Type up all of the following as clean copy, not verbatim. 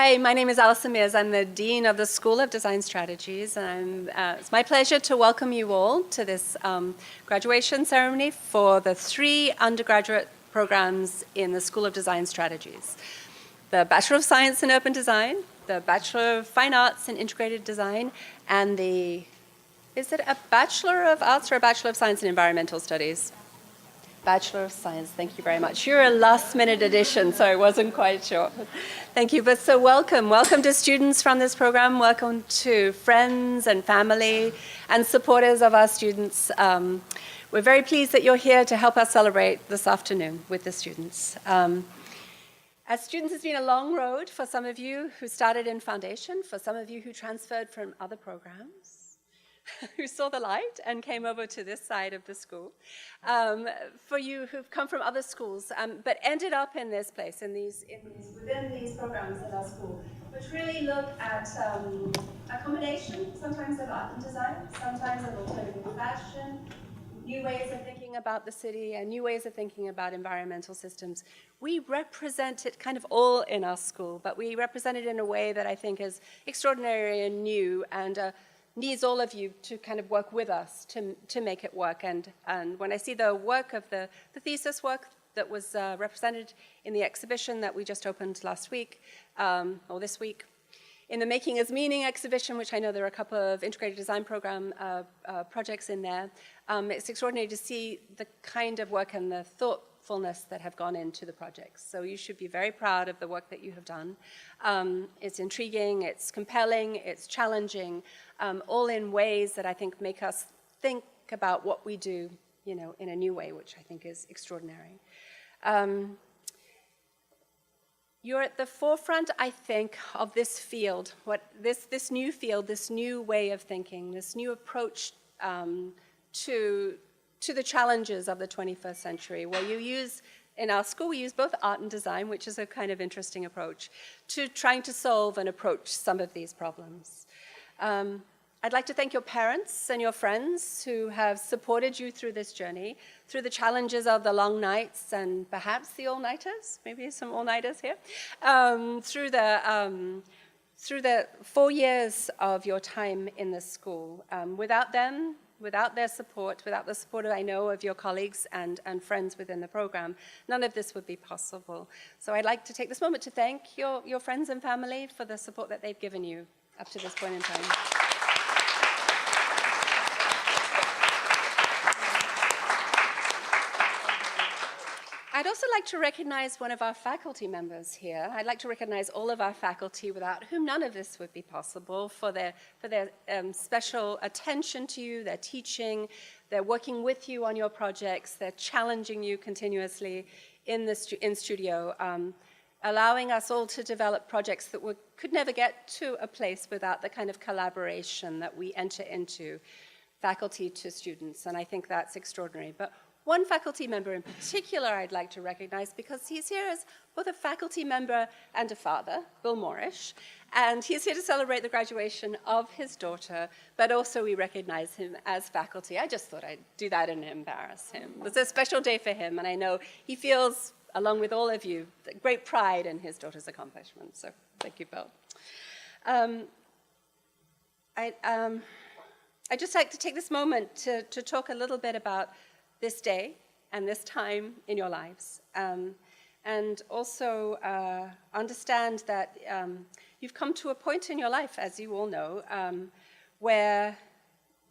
Hi, my name is Alison Mears. I'm the Dean of the School of Design Strategies, and it's my pleasure to welcome you all to this graduation ceremony for the 3 undergraduate programs in the School of Design Strategies. The Bachelor of Science in Urban Design, the Bachelor of Fine Arts in Integrated Design, and is it a Bachelor of Arts or a Bachelor of Science in Environmental Studies? Bachelor of Science, thank you very much. You're a last-minute addition, so I wasn't quite sure. Thank you, but so welcome. Welcome to students from this program. Welcome to friends and family and supporters of our students. We're very pleased that you're here to help us celebrate this afternoon with the students. As students, it's been a long road for some of you who started in foundation, for some of you who transferred from other programs, who saw the light and came over to this side of the school, for you who've come from other schools, but ended up in this place, within these programs at our school, which really look at a combination, sometimes of art and design, sometimes of alternative fashion, new ways of thinking about the city, and new ways of thinking about environmental systems. We represent it kind of all in our school, but we represent it in a way that I think is extraordinary and new, and needs all of you to kind of work with us to make it work. And when I see the work of the thesis work that was represented in the exhibition that we just opened last week, or this week, in the Making as Meaning exhibition, which I know there are a couple of integrated design program projects in there, it's extraordinary to see the kind of work and the thoughtfulness that have gone into the projects. So you should be very proud of the work that you have done. It's intriguing, it's compelling, it's challenging, all in ways that I think make us think about what we do, in a new way, which I think is extraordinary. You're at the forefront, I think, of this field, this new field, this new way of thinking, this new approach to the challenges of the 21st century, where you use, in our school, we use both art and design, which is a kind of interesting approach, to trying to solve and approach some of these problems. I'd like to thank your parents and your friends who have supported you through this journey, through the challenges of the long nights and perhaps the all-nighters, maybe some all-nighters here, through the 4 years of your time in the school. Without them, without their support, without the support, I know, of your colleagues and friends within the program, none of this would be possible. So I'd like to take this moment to thank your friends and family for the support that they've given you up to this point in time. I'd also like to recognize one of our faculty members here. I'd like to recognize all of our faculty without whom none of this would be possible, for their special attention to you, their teaching, their working with you on your projects, they're challenging you continuously in studio, allowing us all to develop projects that could never get to a place without the kind of collaboration that we enter into, faculty to students, and I think that's extraordinary. But one faculty member in particular I'd like to recognize, because he's here as both a faculty member and a father, Bill Moorish, and he's here to celebrate the graduation of his daughter, but also we recognize him as faculty. I just thought I'd do that and embarrass him. It's a special day for him, and I know he feels, along with all of you, great pride in his daughter's accomplishments, so thank you, Bill. I'd just like to take this moment to talk a little bit about this day and this time in your lives, and also understand that you've come to a point in your life, as you all know, where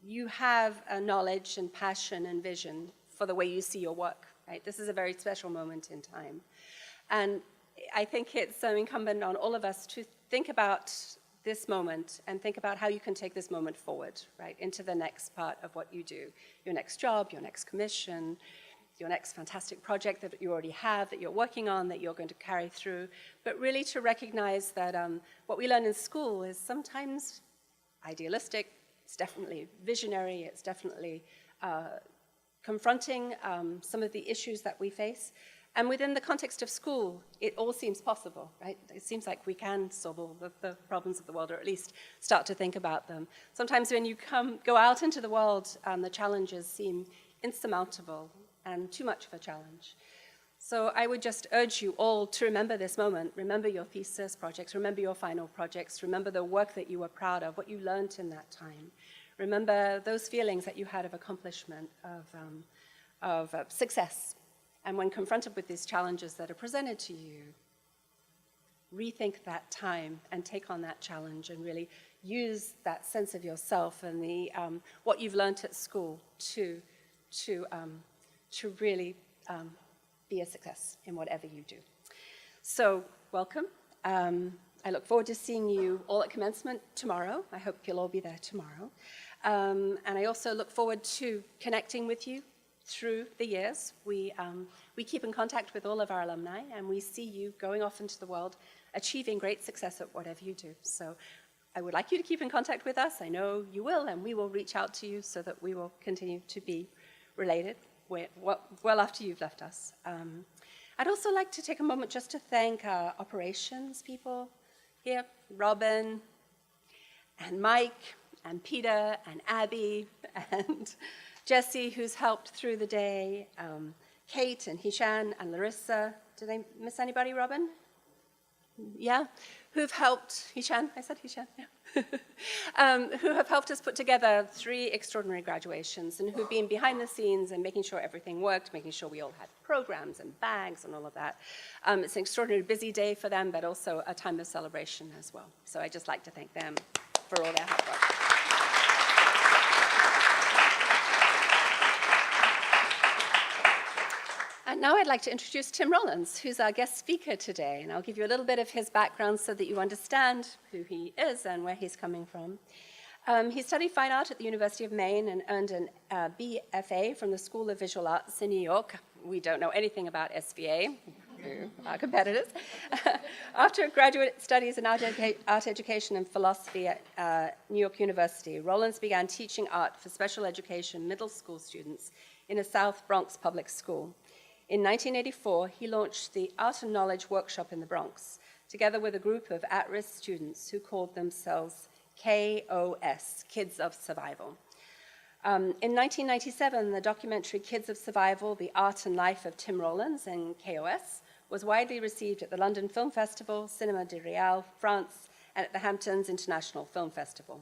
you have a knowledge and passion and vision for the way you see your work, right? This is a very special moment in time. And I think it's incumbent on all of us to think about this moment and think about how you can take this moment forward, right, into the next part of what you do, your next job, your next commission, your next fantastic project that you already have, that you're working on, that you're going to carry through, but really to recognize that what we learn in school is sometimes idealistic, it's definitely visionary, it's definitely confronting some of the issues that we face. And within the context of school, it all seems possible, right? It seems like we can solve all the problems of the world, or at least start to think about them. Sometimes when you go out into the world, the challenges seem insurmountable and too much of a challenge. So I would just urge you all to remember this moment. Remember your thesis projects, remember your final projects, remember the work that you were proud of, what you learned in that time. Remember those feelings that you had of accomplishment, of success. And when confronted with these challenges that are presented to you, rethink that time and take on that challenge and really use that sense of yourself and the what you've learned at school to really be a success in whatever you do. So welcome. I look forward to seeing you all at commencement tomorrow. I hope you'll all be there tomorrow. And I also look forward to connecting with you through the years. We keep in contact with all of our alumni, and we see you going off into the world, achieving great success at whatever you do. So I would like you to keep in contact with us. I know you will, and we will reach out to you so that we will continue to be related well after you've left us. I'd also like to take a moment just to thank our operations people here, Robin and Mike and Peter and Abby and Jesse, who's helped through the day, Kate and Hishan and Larissa. Did I miss anybody, Robin? Yeah, who've helped, Hishan, I said Hishan, yeah. Who have helped us put together 3 extraordinary graduations and who've been behind the scenes and making sure everything worked, making sure we all had programs and bags and all of that. It's an extraordinarily busy day for them, but also a time of celebration as well. So I'd just like to thank them for all their hard work. And now I'd like to introduce Tim Rollins, who's our guest speaker today. And I'll give you a little bit of his background so that you understand who he is and where he's coming from. He studied fine art at the University of Maine and earned an BFA from the School of Visual Arts in New York. We don't know anything about SVA, our competitors. After graduate studies in art education and philosophy at New York University, Rollins began teaching art for special education middle school students in a South Bronx public school. In 1984, he launched the Art and Knowledge Workshop in the Bronx, together with a group of at-risk students who called themselves KOS, Kids of Survival. In 1997, the documentary Kids of Survival, The Art and Life of Tim Rollins and KOS was widely received at the London Film Festival, Cinéma de Real, France, and at the Hamptons International Film Festival.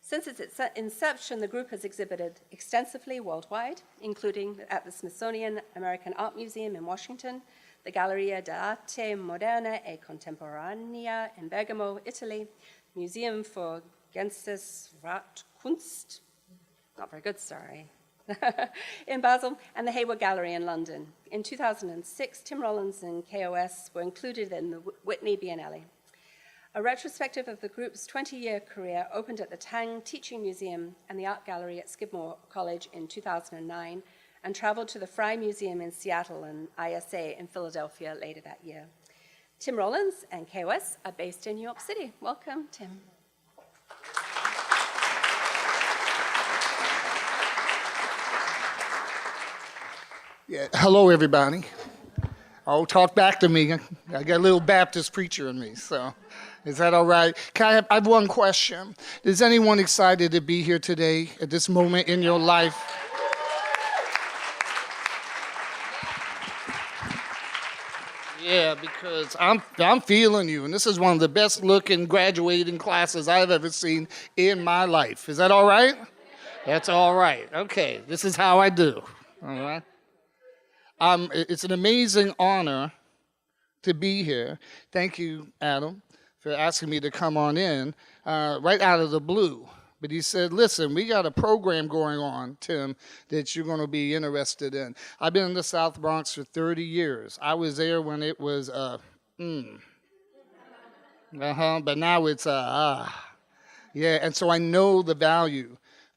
Since its inception, the group has exhibited extensively worldwide, including at the Smithsonian American Art Museum in Washington, the Galleria d'Arte Moderna e Contemporanea in Bergamo, Italy, Museum for Geisteskunst, not very good, sorry, in Basel, and the Hayward Gallery in London. In 2006, Tim Rollins and KOS were included in the Whitney Biennale. A retrospective of the group's 20-year career opened at the Tang Teaching Museum and the Art Gallery at Skidmore College in 2009 and traveled to the Frye Museum in Seattle and ISA in Philadelphia later that year. Tim Rollins and KOS are based in New York City. Welcome, Tim. Yeah, hello, everybody. Oh, talk back to me. I got a little Baptist preacher in me, so is that all right? I have one question. Is anyone excited to be here today at this moment in your life? Yeah, because I'm feeling you, and this is one of the best looking graduating classes I've ever seen in my life. Is that all right? That's all right. Okay, this is how I do. All right. It's an amazing honor to be here. Thank you, Adam, for asking me to come on in right out of the blue. But he said, listen, we got a program going on, Tim, that you're going to be interested in. I've been in the South Bronx for 30 years. I was there when it was, but now it's, yeah. And so I know the value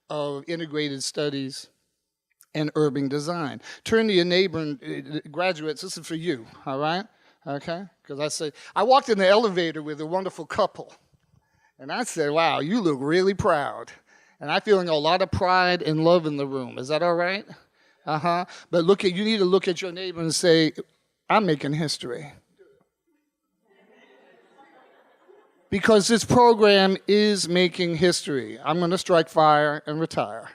of integrated studies and urban design. Turn to your neighbor and graduates, this is for you, all right? Okay? Because I walked in the elevator with a wonderful couple, and I said, wow, you look really proud. And I'm feeling a lot of pride and love in the room. Is that all right? But you need to look at your neighbor and say, I'm making history. Because this program is making history. I'm going to strike fire and retire.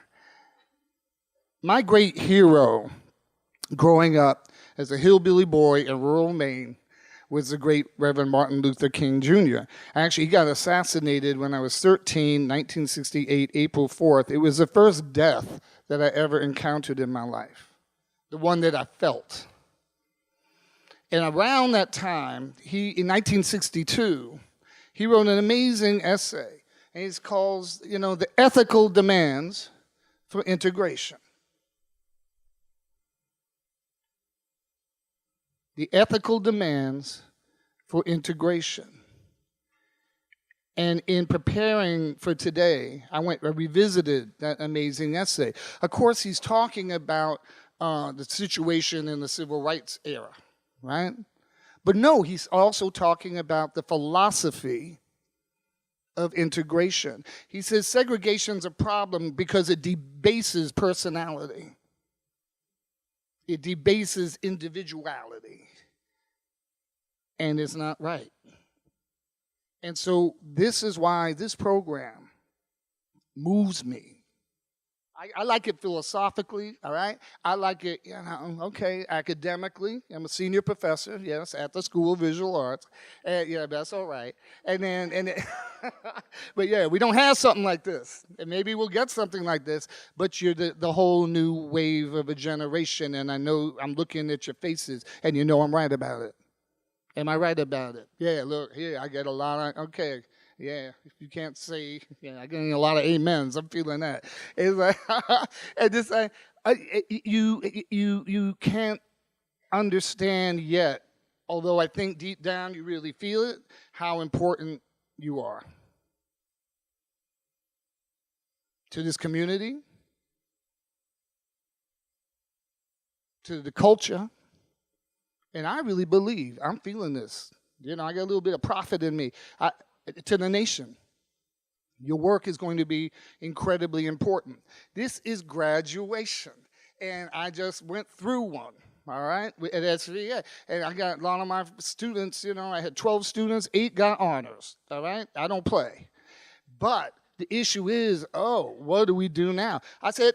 My great hero growing up as a hillbilly boy in rural Maine was the great Reverend Martin Luther King Jr. Actually, he got assassinated when I was 13, 1968, April 4th. It was the first death that I ever encountered in my life, the one that I felt. And around that time, in 1962, he wrote an amazing essay, and it's called, The Ethical Demands for Integration. The ethical demands for integration. And in preparing for today, I revisited that amazing essay. Of course, he's talking about the situation in the civil rights era, right? But no, he's also talking about the philosophy of integration. He says segregation's a problem because it debases personality. It debases individuality, and it's not right. And so this is why this program moves me. I like it philosophically, all right? I like it, academically. I'm a senior professor, yes, at the School of Visual Arts. Yeah, that's all right. But yeah, we don't have something like this. And maybe we'll get something like this, but you're the whole new wave of a generation, and I know I'm looking at your faces, and you know I'm right about it. Am I right about it? Yeah, look, here, I get a lot of, okay. Yeah, if you can't say, I get a lot of amens. I'm feeling that. It's like, and it's like, you can't understand yet, although I think deep down you really feel it, how important you are to this community, to the culture, and I really believe, I'm feeling this. I got a little bit of prophet in me. To the nation. Your work is going to be incredibly important. This is graduation, and I just went through one, all right, at SVA, and I got a lot of my students, I had 12 students, 8 got honors, all right? I don't play. But the issue is, what do we do now? I said,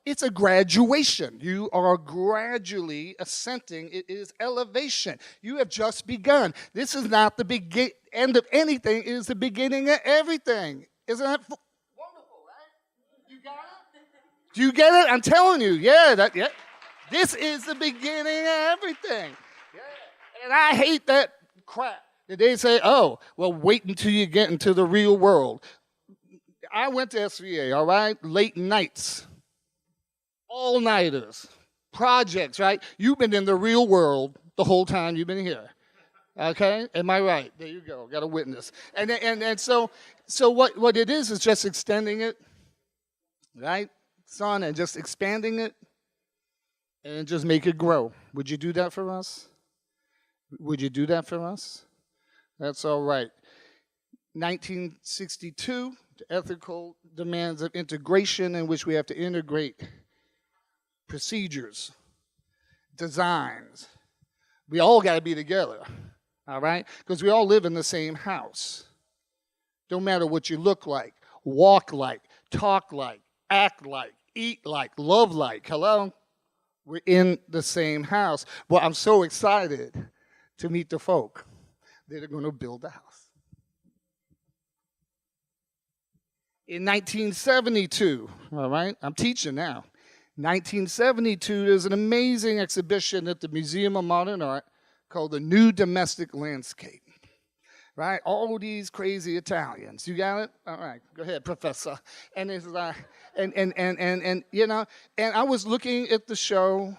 it's a graduation. You are gradually ascending. It is elevation. You have just begun. This is not the end of anything. It is the beginning of everything. Isn't that wonderful, right? You got it? Do you get it? I'm telling you. Yeah. This is the beginning of everything. Yeah. And I hate that crap that they say, wait until you get into the real world. I went to SVA, all right? Late nights. All-nighters, projects, right? You've been in the real world the whole time you've been here. Okay? Am I right? There you go. Got a witness. And so what it is just extending it, right, son, and just expanding it and just make it grow. Would you do that for us? Would you do that for us? That's all right. 1962, the ethical demands of integration, in which we have to integrate procedures, designs. We all got to be together, all right? Because we all live in the same house. Don't matter what you look like, walk like, talk like, act like, eat like, love like. Hello? We're in the same house. Well, I'm so excited to meet the folk that are going to build the house. In 1972, all right? I'm teaching now. 1972, there's an amazing exhibition at the Museum of Modern Art called The New Domestic Landscape, right? All these crazy Italians. You got it? All right, go ahead, Professor. And it's like, and I was looking at the show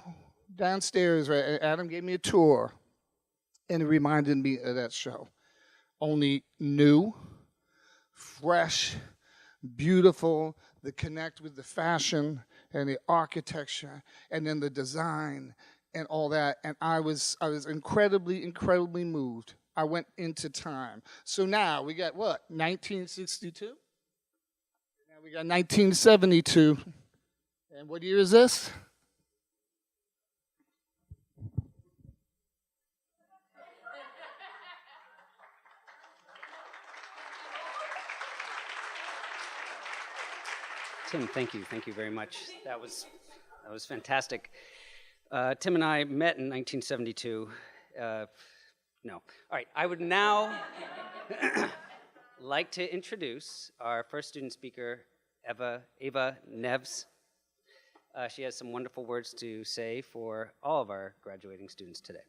downstairs, right? Adam gave me a tour, and it reminded me of that show. Only new, fresh, beautiful, the connect with the fashion and the architecture and then the design and all that. And I was incredibly, incredibly moved. I went into time. So now we got what? 1962? Now we got 1972. And what year is this? Tim, thank you very much. That was fantastic. Tim and I met in 1972. No. All right, I would now like to introduce our first student speaker, Ava Neves. She has some wonderful words to say for all of our graduating students today.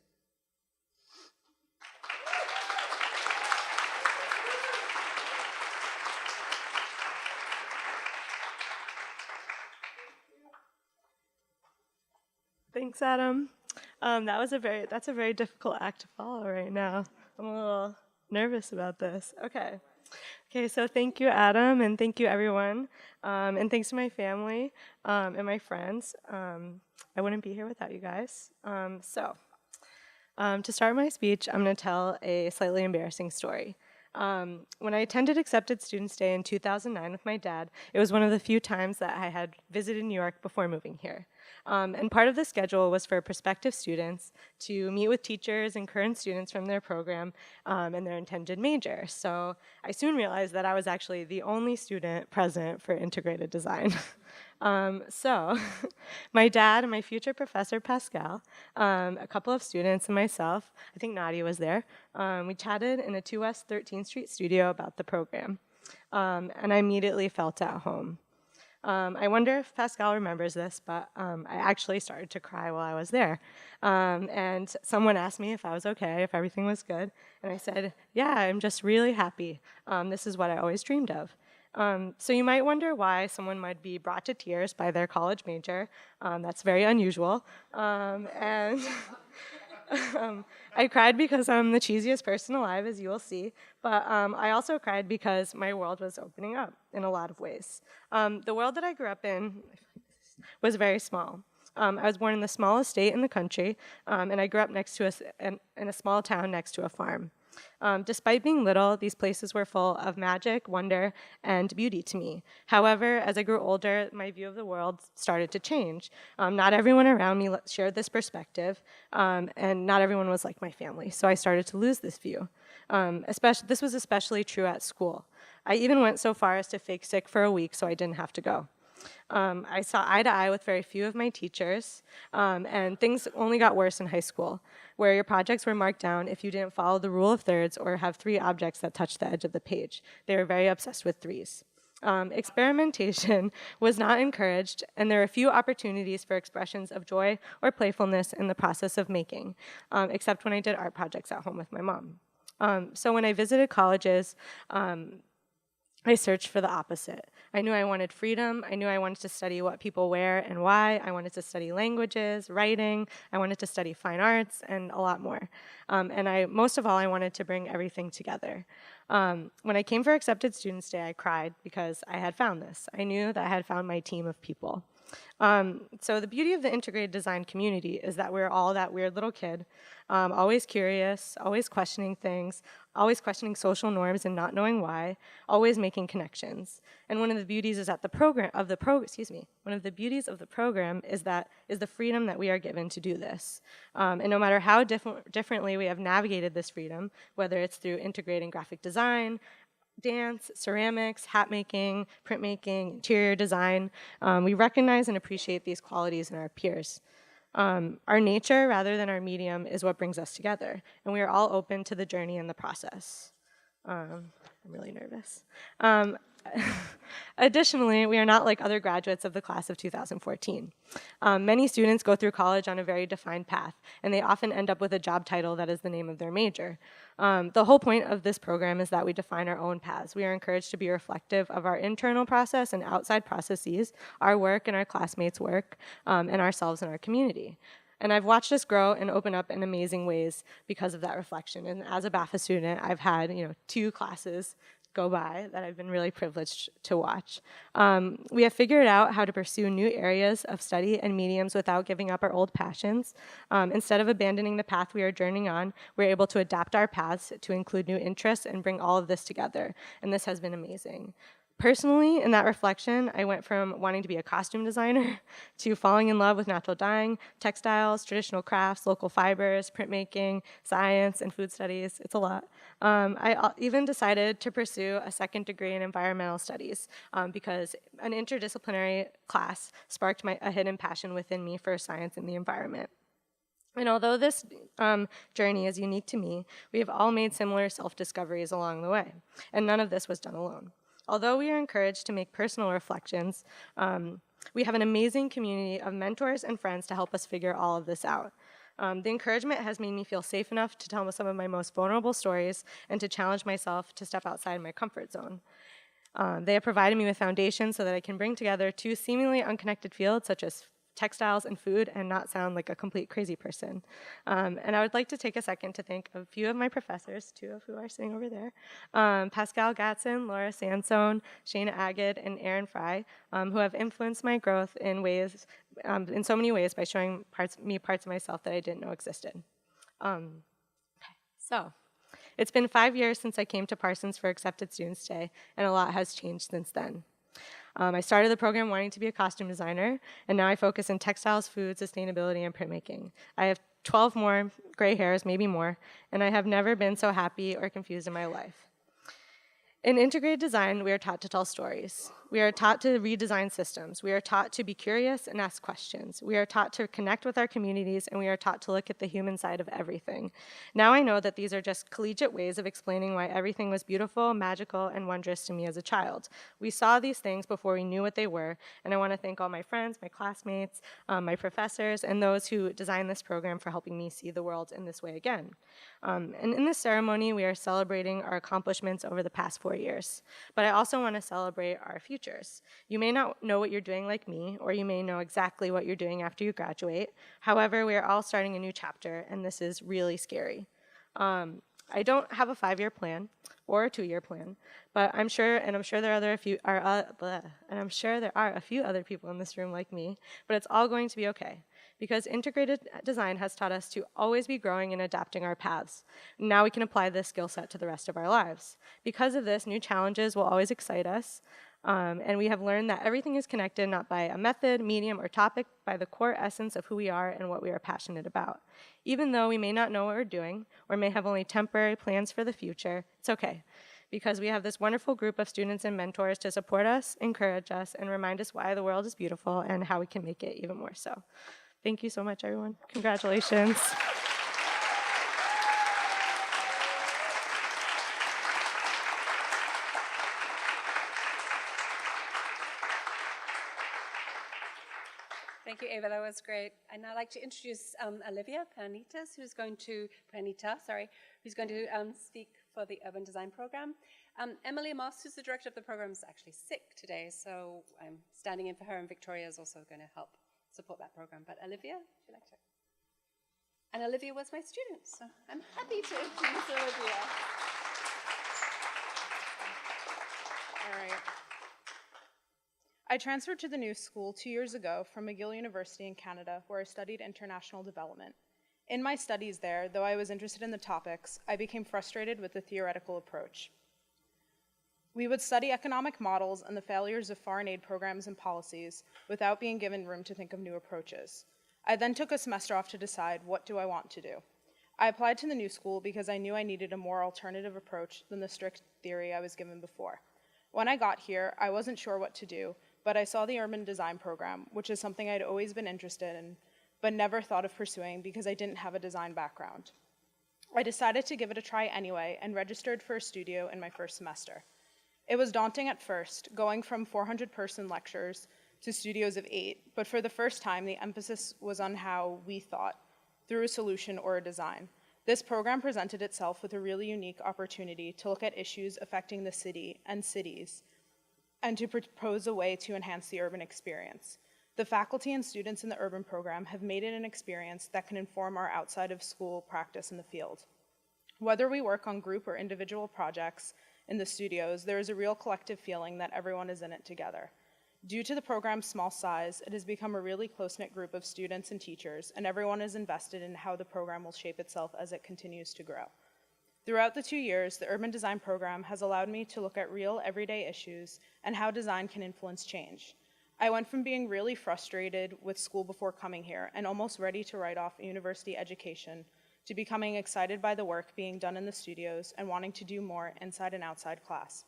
Thanks, Adam. That's a very difficult act to follow right now. I'm a little nervous about this. Okay, so thank you, Adam, and thank you, everyone. And thanks to my family and my friends. I wouldn't be here without you guys. To start my speech, I'm going to tell a slightly embarrassing story. When I attended Accepted Students Day in 2009 with my dad, it was one of the few times that I had visited New York before moving here. And part of the schedule was for prospective students to meet with teachers and current students from their program and their intended major. So I soon realized that I was actually the only student present for integrated design. My dad and my future professor, Pascal, a couple of students, and myself, I think Nadia was there, we chatted in a 2 West 13th Street studio about the program. And I immediately felt at home. I wonder if Pascal remembers this, but I actually started to cry while I was there. And someone asked me if I was okay, if everything was good. And I said, yeah, I'm just really happy. This is what I always dreamed of. So you might wonder why someone might be brought to tears by their college major. That's very unusual. I cried because I'm the cheesiest person alive, as you will see, but I also cried because my world was opening up in a lot of ways. The world that I grew up in was very small. I was born in the smallest state in the country, and I grew up in a small town next to a farm. Despite being little, these places were full of magic, wonder, and beauty to me. However, as I grew older, my view of the world started to change. Not everyone around me shared this perspective, and not everyone was like my family, so I started to lose this view. This was especially true at school. I even went so far as to fake sick for a week so I didn't have to go. I saw eye to eye with very few of my teachers, and things only got worse in high school, where your projects were marked down if you didn't follow the rule of thirds or have 3 objects that touched the edge of the page. They were very obsessed with 3s. Experimentation was not encouraged, and there were few opportunities for expressions of joy or playfulness in the process of making, except when I did art projects at home with my mom. So when I visited colleges, I searched for the opposite. I knew I wanted freedom. I knew I wanted to study what people wear and why. I wanted to study languages, writing. I wanted to study fine arts, and a lot more. Most of all, I wanted to bring everything together. When I came for Accepted Students Day, I cried because I had found this. I knew that I had found my team of people. So the beauty of the integrated design community is that we're all that weird little kid, always curious, always questioning things, always questioning social norms and not knowing why, always making connections. And one of the beauties is that one of the beauties of the program is the freedom that we are given to do this. And no matter how differently we have navigated this freedom, whether it's through integrating graphic design, dance, ceramics, hat making, printmaking, interior design, we recognize and appreciate these qualities in our peers. Our nature, rather than our medium, is what brings us together, and we are all open to the journey and the process. I'm really nervous. Additionally, we are not like other graduates of the class of 2014. Many students go through college on a very defined path, and they often end up with a job title that is the name of their major. The whole point of this program is that we define our own paths. We are encouraged to be reflective of our internal process and outside processes, our work and our classmates' work, and ourselves and our community. And I've watched us grow and open up in amazing ways because of that reflection. And as a BAFA student, I've had 2 classes go by that I've been really privileged to watch. We have figured out how to pursue new areas of study and mediums without giving up our old passions. Instead of abandoning the path we are journeying on, we're able to adapt our paths to include new interests and bring all of this together. And this has been amazing. Personally, in that reflection, I went from wanting to be a costume designer to falling in love with natural dyeing, textiles, traditional crafts, local fibers, printmaking, science, and food studies. It's a lot. even decided to pursue a second degree in environmental studies because an interdisciplinary class sparked a hidden passion within me for science and the environment. And although this journey is unique to me, we have all made similar self-discoveries along the way, and none of this was done alone. Although we are encouraged to make personal reflections, we have an amazing community of mentors and friends to help us figure all of this out. The encouragement has made me feel safe enough to tell some of my most vulnerable stories and to challenge myself to step outside my comfort zone. They have provided me with foundations so that I can bring together two seemingly unconnected fields, such as textiles and food, and not sound like a complete crazy person. And I would like to take a second to thank a few of my professors, two of who are sitting over there, Pascal Gatson, Laura Sansone, Shana Agid, and Aaron Fry, who have influenced my growth in ways, in so many ways by showing parts of myself that I didn't know existed. So, it's been 5 years since I came to Parsons for Accepted Students Day, and a lot has changed since then. I started the program wanting to be a costume designer, and now I focus in textiles, food, sustainability, and printmaking. I have 12 more gray hairs, maybe more, and I have never been so happy or confused in my life. In integrated design, we are taught to tell stories. We are taught to redesign systems. We are taught to be curious and ask questions. We are taught to connect with our communities, and we are taught to look at the human side of everything. Now I know that these are just collegiate ways of explaining why everything was beautiful, magical, and wondrous to me as a child. We saw these things before we knew what they were, and I want to thank all my friends, my classmates, my professors, and those who designed this program for helping me see the world in this way again. And in this ceremony, we are celebrating our accomplishments over the past 4 years. But I also want to celebrate our futures. You may not know what you're doing like me, or you may know exactly what you're doing after you graduate. However, we are all starting a new chapter, and this is really scary. I don't have a 5-year plan or a 2-year plan, but I'm sure there are a few other people in this room like me, but it's all going to be okay. Because integrated design has taught us to always be growing and adapting our paths. Now we can apply this skill set to the rest of our lives. Because of this, new challenges will always excite us, and we have learned that everything is connected not by a method, medium, or topic, by the core essence of who we are and what we are passionate about. Even though we may not know what we're doing, or may have only temporary plans for the future, it's okay. Because we have this wonderful group of students and mentors to support us, encourage us, and remind us why the world is beautiful and how we can make it even more so. Thank you so much, everyone. Congratulations. Thank you, Ava. That was great. I'd now like to introduce Olivia Penitas, who's going to speak for the Urban Design Program. Emily Moss, who's the director of the program, is actually sick today, so I'm standing in for her, and Victoria is also going to help support that program. But Olivia, would you like to? And Olivia was my student, so I'm happy to introduce Olivia. All right. I transferred to the New School 2 years ago from McGill University in Canada, where I studied international development. In my studies there, though I was interested in the topics, I became frustrated with the theoretical approach. We would study economic models and the failures of foreign aid programs and policies without being given room to think of new approaches. I then took a semester off to decide, what do I want to do? I applied to the New School because I knew I needed a more alternative approach than the strict theory I was given before. When I got here, I wasn't sure what to do, but I saw the Urban Design Program, which is something I'd always been interested in, but never thought of pursuing because I didn't have a design background. I decided to give it a try anyway and registered for a studio in my first semester. It was daunting at first, going from 400-person lectures to studios of 8, but for the first time, the emphasis was on how we thought, through a solution or a design. This program presented itself with a really unique opportunity to look at issues affecting the city and cities, and to propose a way to enhance the urban experience. The faculty and students in the urban program have made it an experience that can inform our outside of school practice in the field. Whether we work on group or individual projects in the studios, there is a real collective feeling that everyone is in it together. Due to the program's small size, it has become a really close-knit group of students and teachers, and everyone is invested in how the program will shape itself as it continues to grow. Throughout the 2 years, the Urban Design Program has allowed me to look at real everyday issues and how design can influence change. I went from being really frustrated with school before coming here and almost ready to write off a university education to becoming excited by the work being done in the studios and wanting to do more inside and outside class.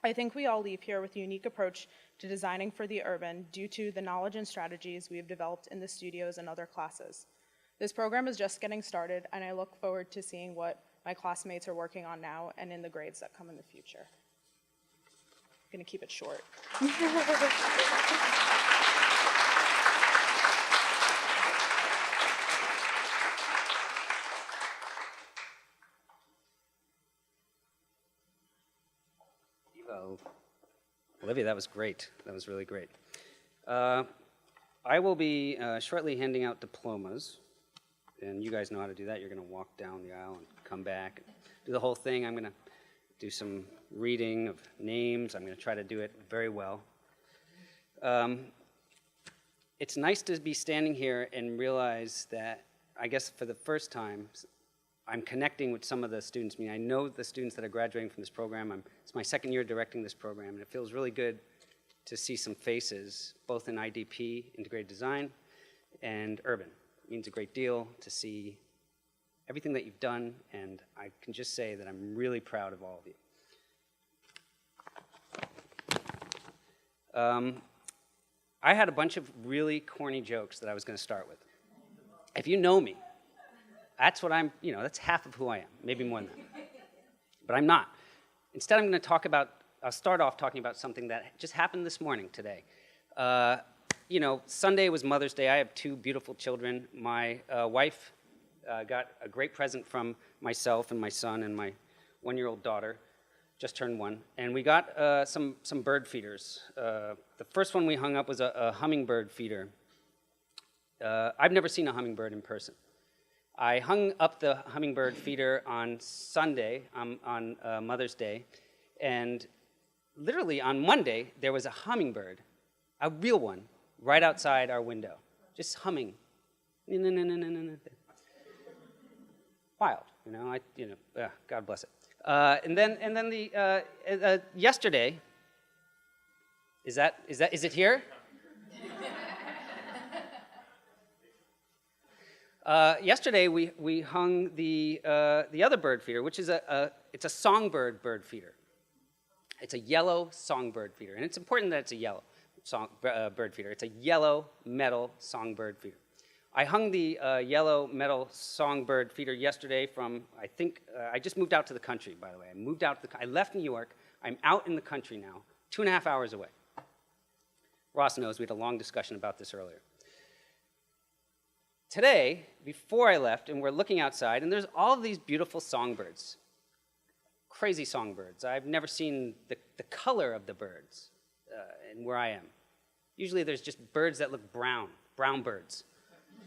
I think we all leave here with a unique approach to designing for the urban due to the knowledge and strategies we have developed in the studios and other classes. This program is just getting started, and I look forward to seeing what my classmates are working on now and in the grades that come in the future. I'm gonna keep it short. Olivia, that was great. That was really great. I will be shortly handing out diplomas, and you guys know how to do that. You're going to walk down the aisle and come back, and do the whole thing. I'm going to do some reading of names. I'm going to try to do it very well. It's nice to be standing here and realize that, I guess for the first time, I'm connecting with some of the students. I mean, I know the students that are graduating from this program. It's my second year directing this program, and it feels really good to see some faces, both in IDP, integrated design, and urban. It means a great deal to see everything that you've done, and I can just say that I'm really proud of all of you. I had a bunch of really corny jokes that I was going to start with. If you know me, that's what I'm, that's half of who I am, maybe more than that. But I'm not. Instead, I'm going to I'll start off talking about something that just happened this morning today. Sunday was Mother's Day. I have two beautiful children. My wife got a great present from myself and my son and my one-year-old daughter, just turned 1. And we got some bird feeders. The first one we hung up was a hummingbird feeder. I've never seen a hummingbird in person. I hung up the hummingbird feeder on Sunday, on Mother's Day, and literally on Monday, there was a hummingbird, a real one, right outside our window, just humming. Wild, God bless it. And then yesterday, is it here? Yesterday, we hung the other bird feeder, which is it's a songbird bird feeder. It's a yellow songbird feeder, and it's important that it's a yellow bird feeder. It's a yellow metal songbird feeder. I hung the yellow metal songbird feeder yesterday from, I think, I just moved out to the country, by the way. I left New York. I'm out in the country now, 2.5 hours away. Ross knows we had a long discussion about this earlier. Today, before I left, and we're looking outside, and there's all of these beautiful songbirds, crazy songbirds. I've never seen the color of the birds and where I am. Usually there's just birds that look brown birds,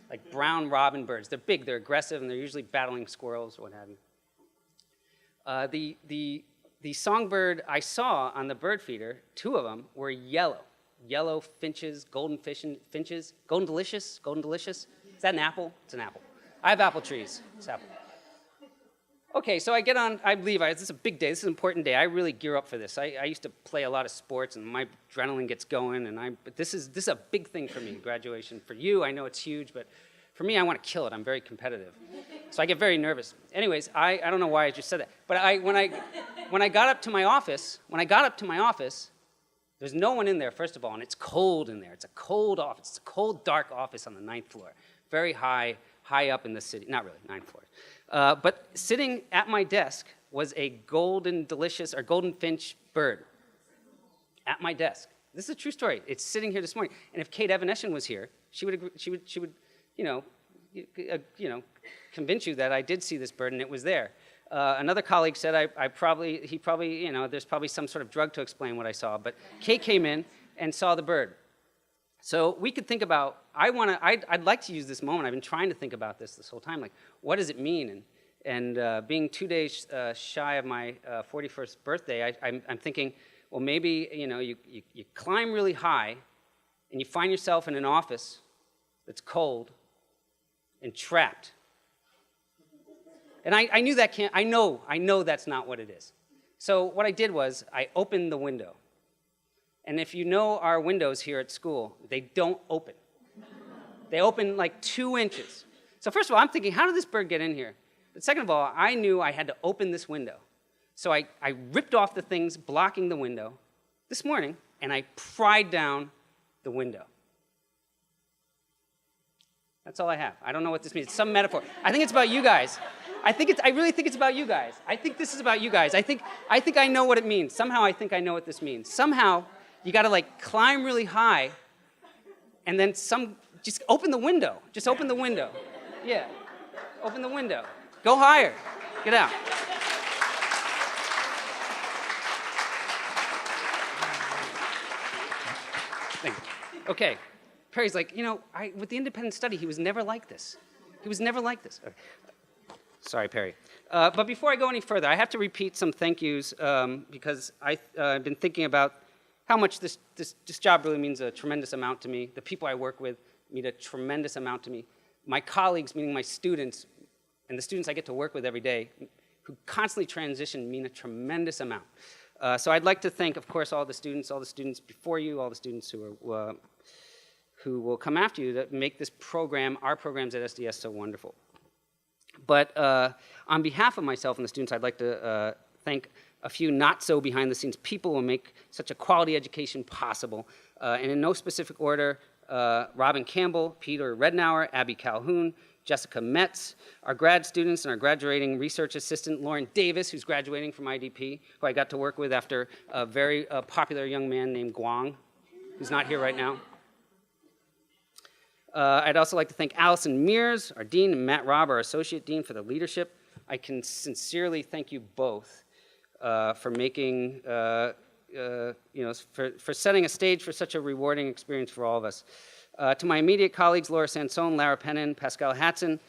like brown robin birds. They're big, they're aggressive, and they're usually battling squirrels or what have you. The songbird I saw on the bird feeder, 2 of them were yellow finches, golden finches, golden delicious. Is that an apple? It's an apple. I have apple trees. It's apple. Okay, so I leave. This is a big day. This is an important day. I really gear up for this. I used to play a lot of sports, and my adrenaline gets going. But this is a big thing for me. Graduation for you, I know it's huge, but for me, I want to kill it. I'm very competitive, so I get very nervous. Anyways, I don't know why I just said that, but when I got up to my office, there's no one in there, first of all, and it's cold in there. It's a cold office. It's a cold, dark office on the 9th floor. Very high up in the city. Not really, 9th floor. But sitting at my desk was a golden finch bird at my desk. This is a true story. It's sitting here this morning. And if Kate Evanescen was here, she would convince you that I did see this bird and it was there. Another colleague said there's probably some sort of drug to explain what I saw. But Kate came in and saw the bird. So we could think about, I'd like to use this moment. I've been trying to think about this whole time. Like, what does it mean? And being 2 days shy of my 41st birthday, I'm thinking, well, maybe, you climb really high and you find yourself in an office that's cold and trapped. And I knew that I know that's not what it is. So what I did was I opened the window. And if you know our windows here at school, they don't open. They open like 2 inches. So first of all, I'm thinking, how did this bird get in here? But second of all, I knew I had to open this window. So I ripped off the things blocking the window this morning, and I pried down the window. That's all I have. I don't know what this means. It's some metaphor. I think it's about you guys. I really think it's about you guys. I think this is about you guys. I think I know what it means. Somehow I think I know what this means. Somehow you got to like climb really high, and then just open the window. Just open the window. Yeah. Open the window. Go higher. Get out. Thank you. Okay. Perry's like, with the independent study, he was never like this. He was never like this. Okay. Sorry, Perry. But before I go any further, I have to repeat some thank yous because I've been thinking about how much this job really means a tremendous amount to me. The people I work with mean a tremendous amount to me. My colleagues, meaning my students, and the students I get to work with every day, who constantly transition, mean a tremendous amount. So I'd like to thank, of course, all the students before you, all the students who will come after you that make this program, our programs at SDS, so wonderful. But on behalf of myself and the students, I'd like to thank a few not-so behind-the-scenes people who make such a quality education possible. And in no specific order, Robin Campbell, Peter Rednauer, Abby Calhoun, Jessica Metz, our grad students and our graduating research assistant, Lauren Davis, who's graduating from IDP, who I got to work with after a very popular young man named Guang, who's not here right now. I'd also like to thank Allison Mears, our dean, and Matt Robb, our associate dean, for the leadership. I can sincerely thank you both for making, for setting a stage for such a rewarding experience for all of us. To my immediate colleagues, Laura Sansone, Lara Pennon, Pascal Hatson,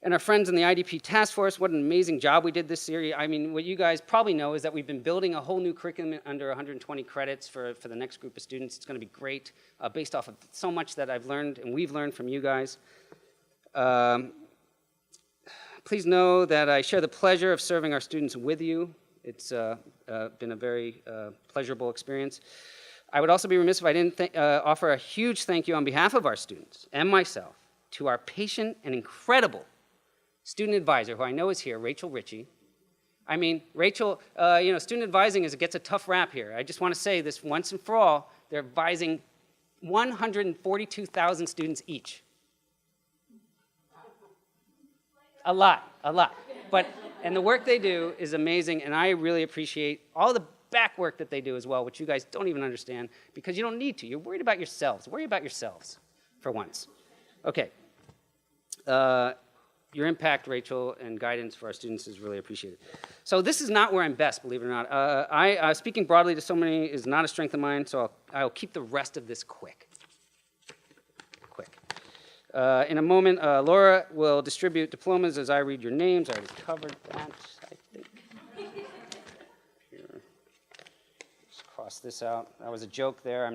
and our friends in the IDP task force, what an amazing job we did this series. I mean, what you guys probably know is that we've been building a whole new curriculum under 120 credits for the next group of students. It's going to be great, based off of so much that I've learned and we've learned from you guys. Please know that I share the pleasure of serving our students with you. It's been a very pleasurable experience. I would also be remiss if I didn't offer a huge thank you on behalf of our students and myself to our patient and incredible student advisor, who I know is here, Rachel Ritchie. I mean, Rachel, student advising gets a tough rap here. I just want to say this once and for all, they're advising 142,000 students each. A lot. And the work they do is amazing, and I really appreciate all the back work that they do as well, which you guys don't even understand, because you don't need to. You're worried about yourselves. Worry about yourselves for once. Okay. Your impact, Rachel, and guidance for our students is really appreciated. So this is not where I'm best, believe it or not. Speaking broadly to so many is not a strength of mine, so I'll keep the rest of this quick. In a moment, Laura will distribute diplomas as I read your names. I already covered that, I think. Here. Just cross this out. That was a joke there. I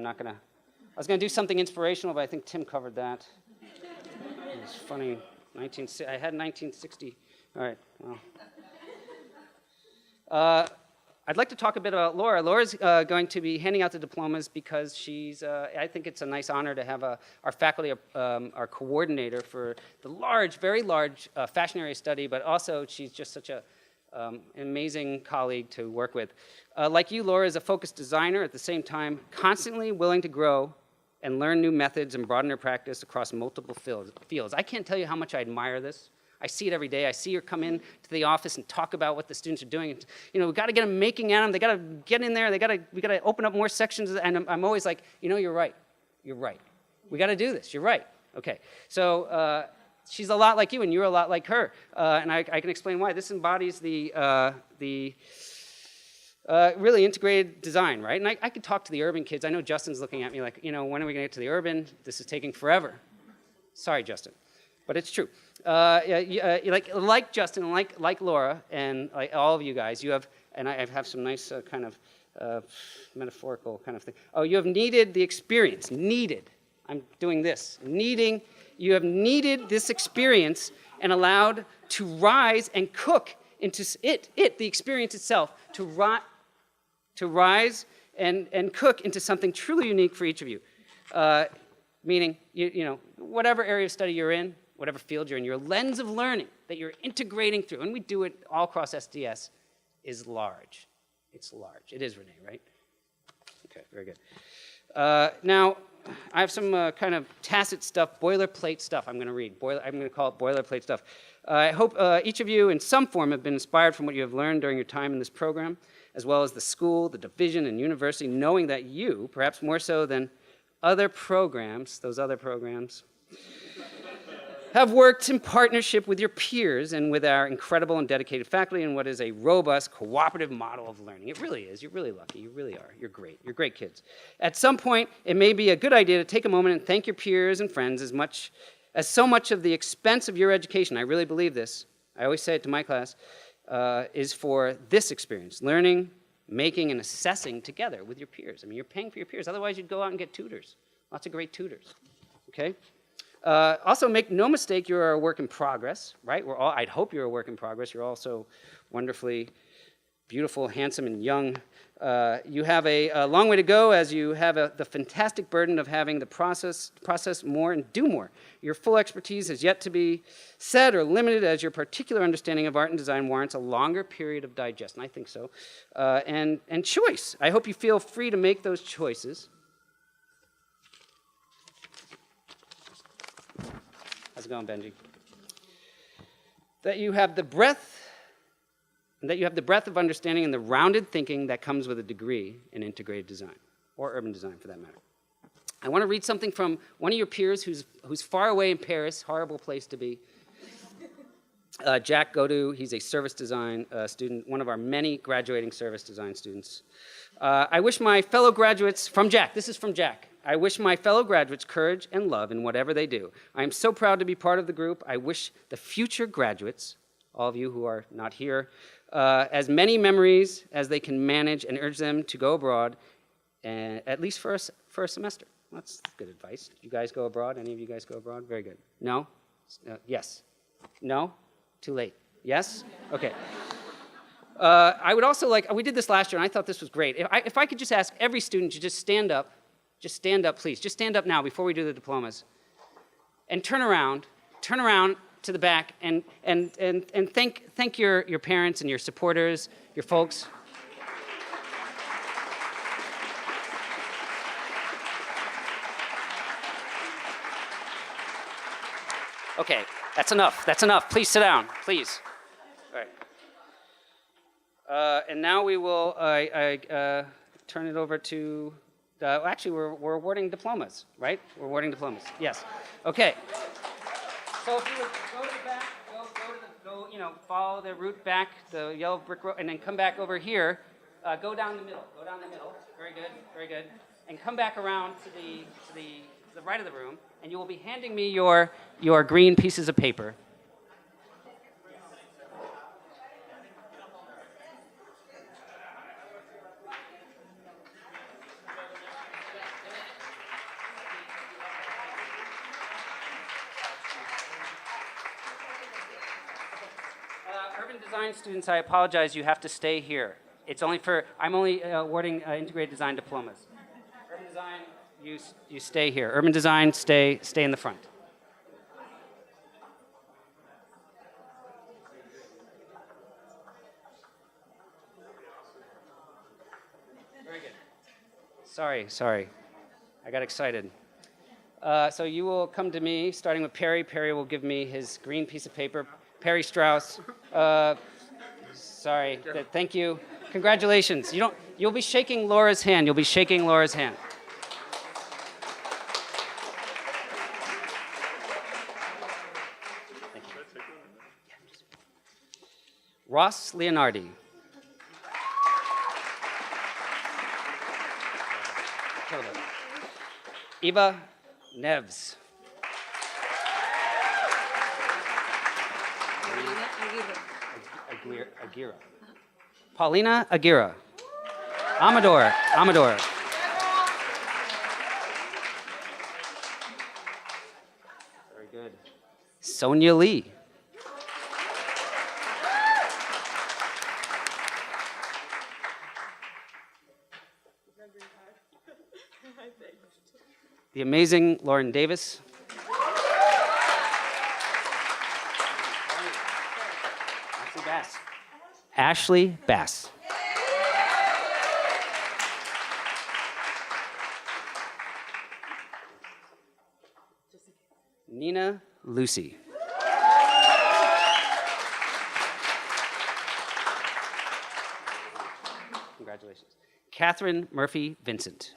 was going to do something inspirational, but I think Tim covered that. It was funny. I had 1960. All right, well. I'd like to talk a bit about Laura. Laura's going to be handing out the diplomas because she's, I think it's a nice honor to have our faculty, our coordinator for the very large fashion area study, but also she's just such an amazing colleague to work with. Like you, Laura is a focused designer, at the same time constantly willing to grow and learn new methods and broaden her practice across multiple fields. I can't tell you how much I admire this. I see it every day. I see her come in to the office and talk about what the students are doing. And, we've got to get them making at them. They got to get in there. We got to open up more sections. And I'm always like, you're right. You're right. We got to do this. You're right. Okay. So she's a lot like you, and you're a lot like her. And I can explain why. This embodies the really integrated design, right? And I could talk to the urban kids. I know Justin's looking at me like, when are we going to get to the urban? This is taking forever. Sorry, Justin. But it's true. Like Justin, like Laura, and like all of you guys, you have, and I have some nice kind of metaphorical kind of thing. Oh, you have needed the experience. Needed. I'm doing this. You have needed this experience and allowed to rise and cook into the experience itself, to rise and cook into something truly unique for each of you. Meaning, whatever area of study you're in, whatever field you're in, your lens of learning that you're integrating through, and we do it all across SDS, is large. It's large. It is, Renee, right? Okay, very good. Now, I have some kind of tacit stuff, boilerplate stuff I'm going to read. I'm going to call it boilerplate stuff. I hope each of you in some form have been inspired from what you have learned during your time in this program, as well as the school, the division, and university, knowing that you, perhaps more so than other programs, those other programs, have worked in partnership with your peers and with our incredible and dedicated faculty in what is a robust, cooperative model of learning. It really is. You're really lucky. You really are. You're great. You're great kids. At some point, it may be a good idea to take a moment and thank your peers and friends as so much of the expense of your education, I really believe this, I always say it to my class, is for this experience, learning, making, and assessing together with your peers. I mean, you're paying for your peers. Otherwise, you'd go out and get tutors. Lots of great tutors, okay? Also, make no mistake, you're a work in progress, right? I'd hope you're a work in progress. You're also wonderfully beautiful, handsome, and young. You have a long way to go as you have the fantastic burden of having the process more and do more. Your full expertise has yet to be said or limited as your particular understanding of art and design warrants a longer period of digestion. I think so. And choice. I hope you feel free to make those choices. How's it going, Benji? That you have the breadth of understanding and the rounded thinking that comes with a degree in integrated design, or urban design for that matter. I want to read something from one of your peers who's far away in Paris, horrible place to be. Jack Godou, he's a service design student, one of our many graduating service design students. I wish my fellow graduates, from Jack, this is from Jack. I wish my fellow graduates courage and love in whatever they do. I am so proud to be part of the group. I wish the future graduates, all of you who are not here, as many memories as they can manage, and urge them to go abroad, at least for a semester. That's good advice. You guys go abroad? Any of you guys go abroad? Very good. No? Yes? No? Too late. Yes? Okay. I would also like, we did this last year, and I thought this was great. If I could just ask every student to just stand up, please. Just stand up now before we do the diplomas. And turn around to the back, and thank your parents and your supporters, your folks. Okay, that's enough. Please sit down, please. All right. And now we will turn it over to, actually, we're awarding diplomas, right? We're awarding diplomas, yes. Okay. So if you would go to the back, follow the route back, the yellow brick road, and then come back over here. Go down the middle. Very good. And come back around to the right of the room, and you will be handing me your green pieces of paper. Urban design students, I apologize, you have to stay here. I'm only awarding integrated design diplomas. Urban design, you stay here. Urban design, stay in the front. Very good. Sorry. I got excited. So you will come to me, starting with Perry. Perry will give me his green piece of paper. Perry Strauss. Sorry. Thank you. Congratulations. You'll be shaking Laura's hand. Thank you. Ross Leonardi. Eva Neves. Aguirre. Paulina Aguirre. Amador. Very good. Sonia Lee. The amazing Lauren Davis. Ashley Bass. Nina Lucy. Congratulations. Catherine Murphy Vincent.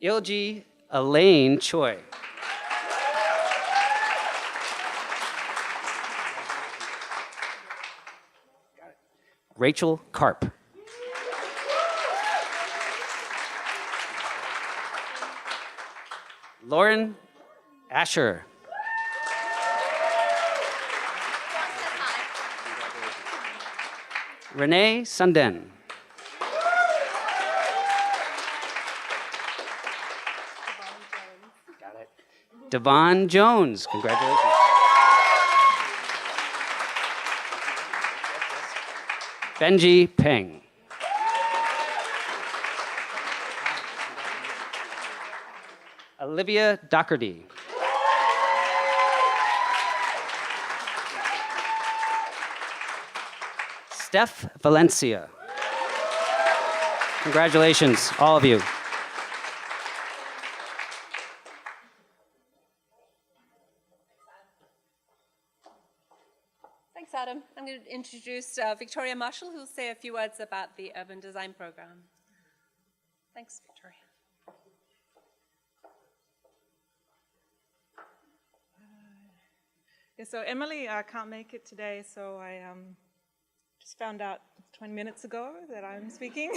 Ilji Elaine Choi. Rachel Karp. Lauren Asher. Renee Sunden. Got it. Devon Jones. Congratulations. Benji Peng. Olivia Doherty. Steph Valencia. Congratulations, all of you. Thanks, Adam. I'm going to introduce Victoria Marshall, who will say a few words about the Urban Design Program. Thanks, Victoria. Yeah, so Emily can't make it today, so I just found out 20 minutes ago that I'm speaking.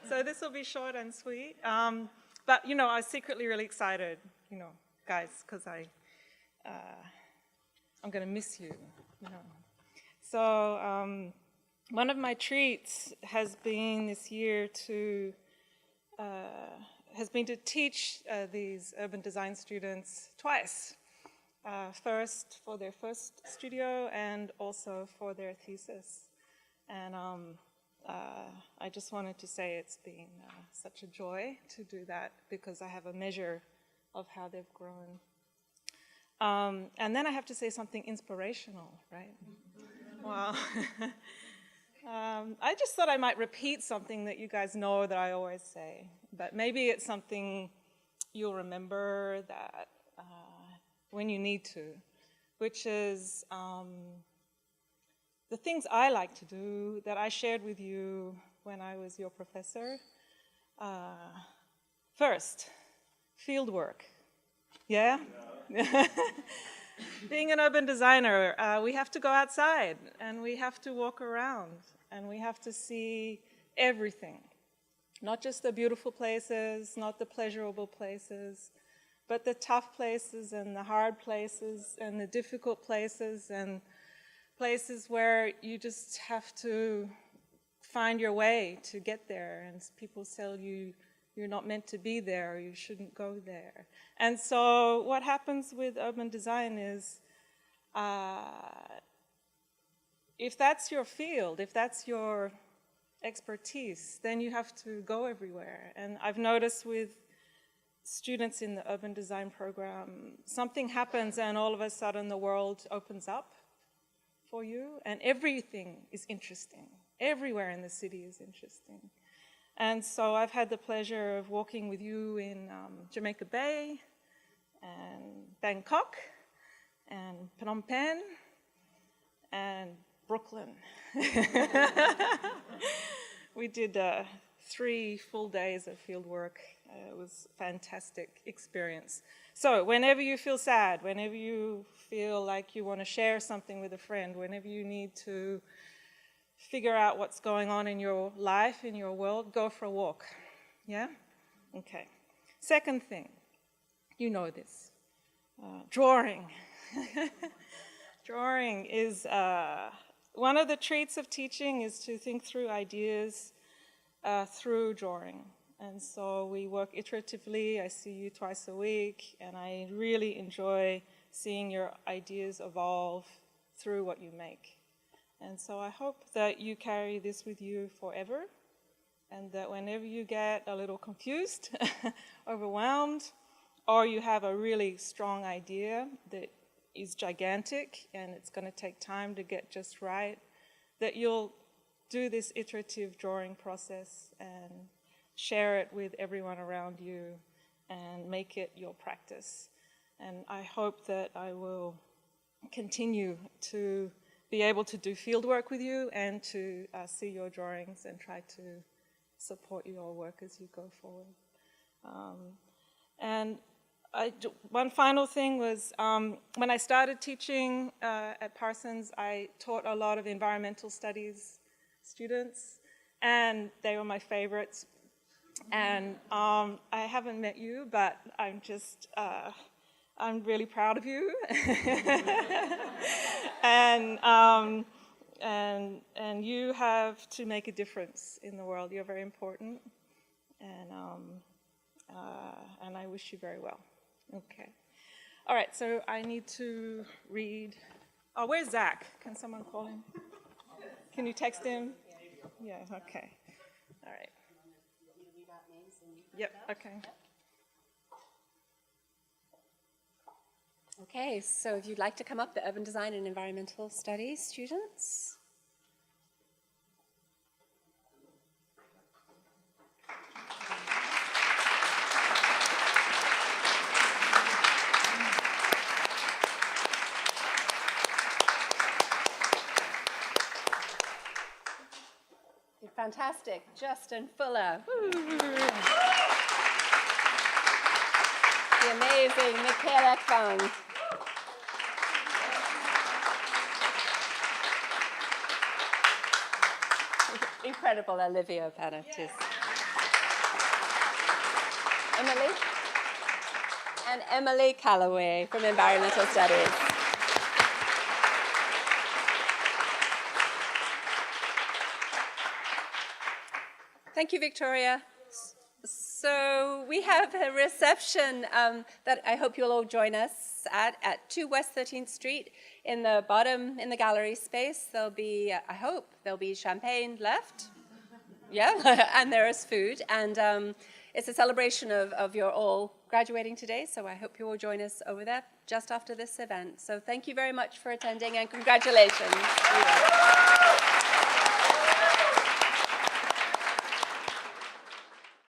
So this will be short and sweet. But, you know, I was secretly really excited, you know, guys, because I'm going to miss you, you know. So one of my treats has been this year to teach these urban design students twice. First for their first studio and also for their thesis. And I just wanted to say it's been such a joy to do that because I have a measure of how they've grown. And then I have to say something inspirational, right? Wow. I just thought I might repeat something that you guys know that I always say, but maybe it's something you'll remember that when you need to, which is the things I like to do that I shared with you when I was your professor. First, field work. Yeah? Being an urban designer, we have to go outside and we have to walk around and we have to see everything. Not just the beautiful places, not the pleasurable places, but the tough places and the hard places and the difficult places and places where you just have to find your way to get there. And people tell you you're not meant to be there or you shouldn't go there. And so what happens with urban design is if that's your field, if that's your expertise, then you have to go everywhere. And I've noticed with students in the urban design program, something happens and all of a sudden the world opens up for you and everything is interesting. Everywhere in the city is interesting. And so I've had the pleasure of walking with you in Jamaica Bay and Bangkok and Phnom Penh and Brooklyn. We did 3 full days of field work. It was a fantastic experience. So whenever you feel sad, whenever you feel like you want to share something with a friend, whenever you need to figure out what's going on in your life, in your world, go for a walk. Yeah? Okay. Second thing, you know this, drawing. Drawing is, one of the treats of teaching is to think through ideas through drawing. And so we work iteratively. I see you twice a week, and I really enjoy seeing your ideas evolve through what you make. And so I hope that you carry this with you forever, and that whenever you get a little confused, overwhelmed, or you have a really strong idea that is gigantic and it's going to take time to get just right, that you'll do this iterative drawing process and share it with everyone around you and make it your practice. And I hope that I will continue to be able to do field work with you and to see your drawings and try to support your work as you go forward. One final thing was, when I started teaching at Parsons, I taught a lot of environmental studies students, and they were my favorites. And I haven't met you, but I'm just, I'm really proud of you. And you have to make a difference in the world. You're very important, and I wish you very well. Okay. All right, so I need to read. Oh, where's Zach? Can someone call him? Can you text him? Yeah, okay. All right. Yep, okay. Okay, so if you'd like to come up, the Urban Design and Environmental Studies students. Fantastic, Justin Fuller. Woo. The amazing Michaela Kung. Incredible Olivia Penitas. Emily? And Emily Calloway from Environmental Studies. Thank you, Victoria. So we have a reception that I hope you'll all join us at 2 West 13th Street. In the bottom, in the gallery space, there'll be, I hope, there'll be champagne left. Yeah, and there is food. And it's a celebration of your all graduating today, so I hope you will join us over there just after this event. So thank you very much for attending, and congratulations.